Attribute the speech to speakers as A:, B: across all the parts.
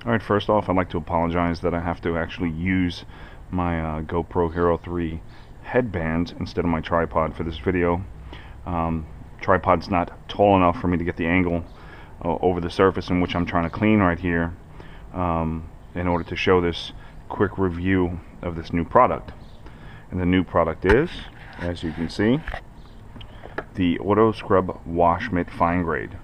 A: Alright, first off, I'd like to apologize that I have to actually use my GoPro Hero 3 headband instead of my tripod for this video. Tripod's not tall enough for me to get the angle over the surface in which I'm trying to clean right here in order to show this quick review of this new product. And the new product is, as you can see, the AutoScrub Wash Mitt Fine Grade.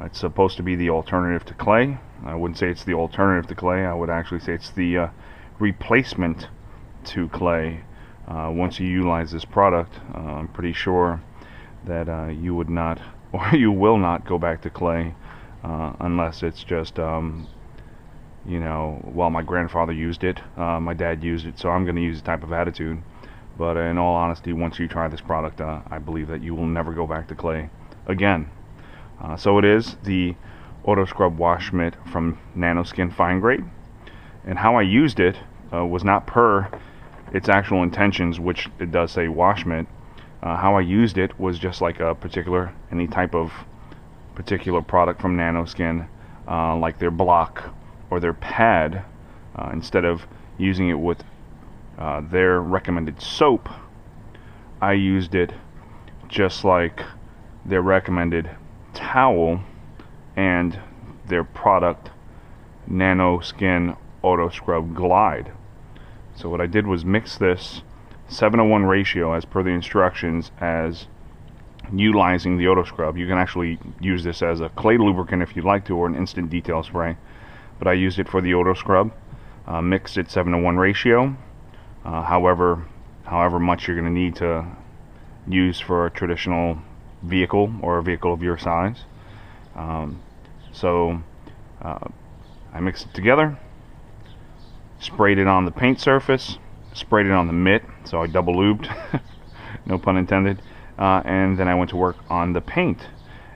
A: It's supposed to be the alternative to clay. I wouldn't say it's the alternative to clay. I would actually say it's the replacement to clay. Once you utilize this product, I'm pretty sure that you would not, or you will not, go back to clay unless it's just, you know, well, my grandfather used it, my dad used it, so I'm going to use the type of attitude. But in all honesty, once you try this product, I believe that you will never go back to clay again. So it is the AutoScrub Wash Mitt from NanoSkin Fine Grade, and how I used it was not per its actual intentions, which it does say wash mitt. How I used it was just like any type of particular product from NanoSkin, like their block or their pad. Instead of using it with their recommended soap, I used it just like their recommended towel and their product NanoSkin AutoScrub Glide. So what I did was mix this 7:1 ratio as per the instructions as utilizing the AutoScrub. You can actually use this as a clay lubricant if you'd like to, or an instant detail spray, but I used it for the AutoScrub. Mixed it 7:1 ratio, however much you're going to need to use for a traditional vehicle or a vehicle of your size. I mixed it together, sprayed it on the paint surface, sprayed it on the mitt, so I double lubed, no pun intended, and then I went to work on the paint.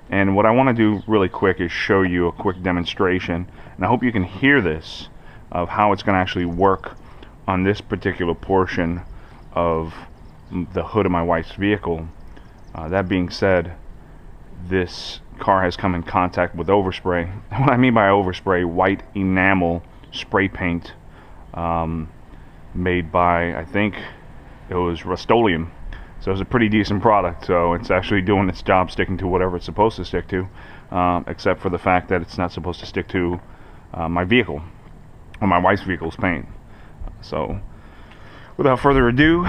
A: And what I want to do really quick is show you a quick demonstration, and I hope you can hear this, of how it's going to actually work on this particular portion of the hood of my wife's vehicle. That being said, this car has come in contact with overspray. And what I mean by overspray, white enamel spray paint made by, I think it was Rust-Oleum. So it's a pretty decent product, so it's actually doing its job, sticking to whatever it's supposed to stick to, except for the fact that it's not supposed to stick to my vehicle, or my wife's vehicle's paint. So without further ado,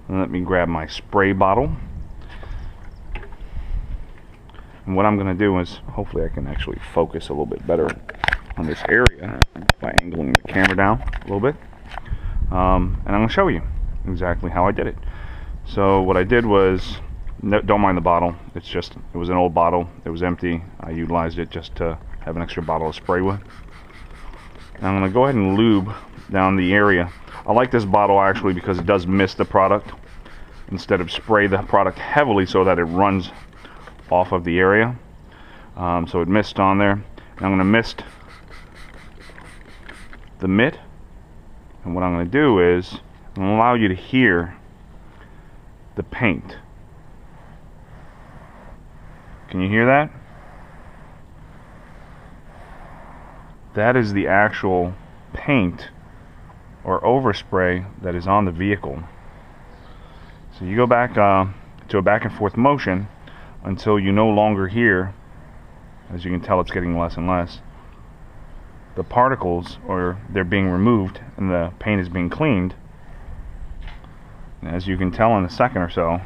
A: let me grab my spray bottle. And what I'm going to do is, hopefully I can actually focus a little bit better on this area by angling the camera down a little bit. And I'm going to show you exactly how I did it. So what I did was, don't mind the bottle, it was an old bottle, it was empty. I utilized it just to have an extra bottle of spray with. And I'm going to go ahead and lube down the area. I like this bottle actually because it does mist the product instead of spray the product heavily so that it runs off of the area. So it mist on there. And I'm going to mist the mitt, and what I'm going to do is I'm going to allow you to hear the paint. Can you hear that? That is the actual paint or overspray that is on the vehicle. So you go back to a back and forth motion until you no longer hear, as you can tell it's getting less and less, the particles, or they're being removed and the paint is being cleaned. And as you can tell in a second or so,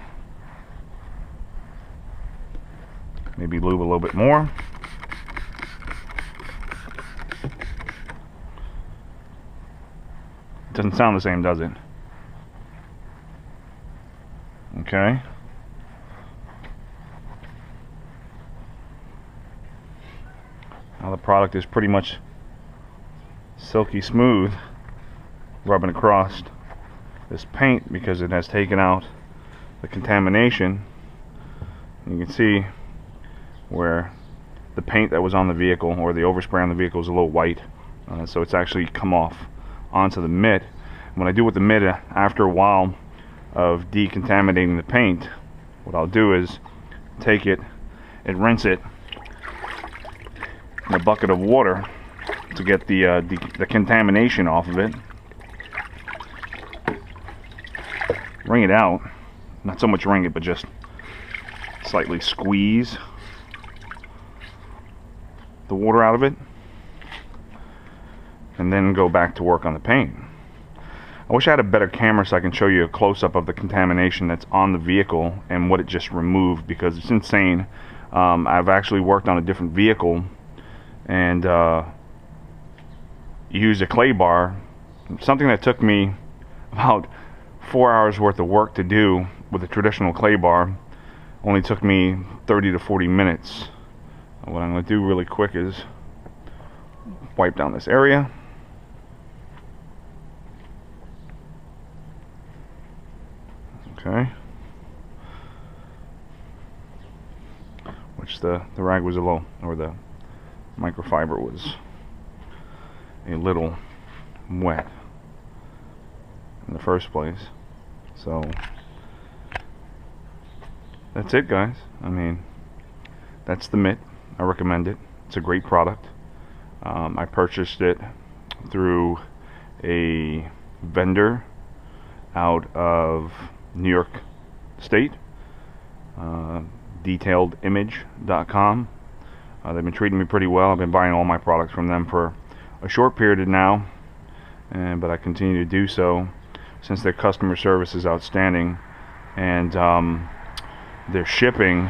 A: maybe lube a little bit more. It doesn't sound the same, does it? Okay. Now the product is pretty much silky smooth, rubbing across this paint because it has taken out the contamination. You can see where the paint that was on the vehicle, or the overspray on the vehicle, is a little white, so it's actually come off onto the mitt. When I do with the mitt, after a while of decontaminating the paint, what I'll do is take it and rinse it in a bucket of water to get the contamination off of it. Wring it out. Not so much wring it, but just slightly squeeze the water out of it, and then go back to work on the paint. I wish I had a better camera so I can show you a close-up of the contamination that's on the vehicle and what it just removed, because it's insane. I've actually worked on a different vehicle and used a clay bar, something that took me about 4 hours worth of work to do with a traditional clay bar. Only took me 30 to 40 minutes. What I'm going to do really quick is wipe down this area. Okay. Which the rag was a little, or the microfiber was a little wet in the first place. So that's it, guys. I mean, that's the Mitt. I recommend it. It's a great product. I purchased it through a vendor out of New York State, DetailedImage.com. They've been treating me pretty well. I've been buying all my products from them for a short period now, but I continue to do so since their customer service is outstanding, and their shipping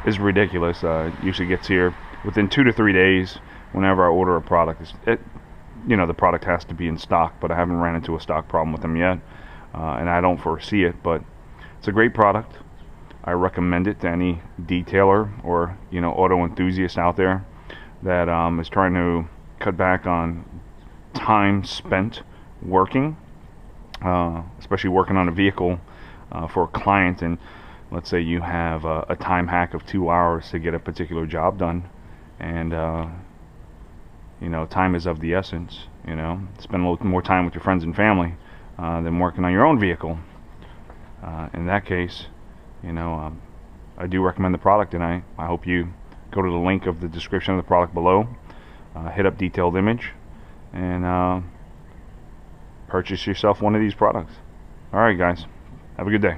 A: is ridiculous. It usually gets here within 2 to 3 days whenever I order a product. You know, the product has to be in stock, but I haven't ran into a stock problem with them yet, and I don't foresee it. But it's a great product. I recommend it to any detailer or, you know, auto enthusiast out there that is trying to cut back on time spent working, especially working on a vehicle for a client. And let's say you have a time hack of 2 hours to get a particular job done, and you know, time is of the essence. You know, spend a little more time with your friends and family than working on your own vehicle. In that case, you know, I do recommend the product, and I hope you go to the link of the description of the product below, hit up Detailed Image, and purchase yourself one of these products. Alright, guys, have a good day.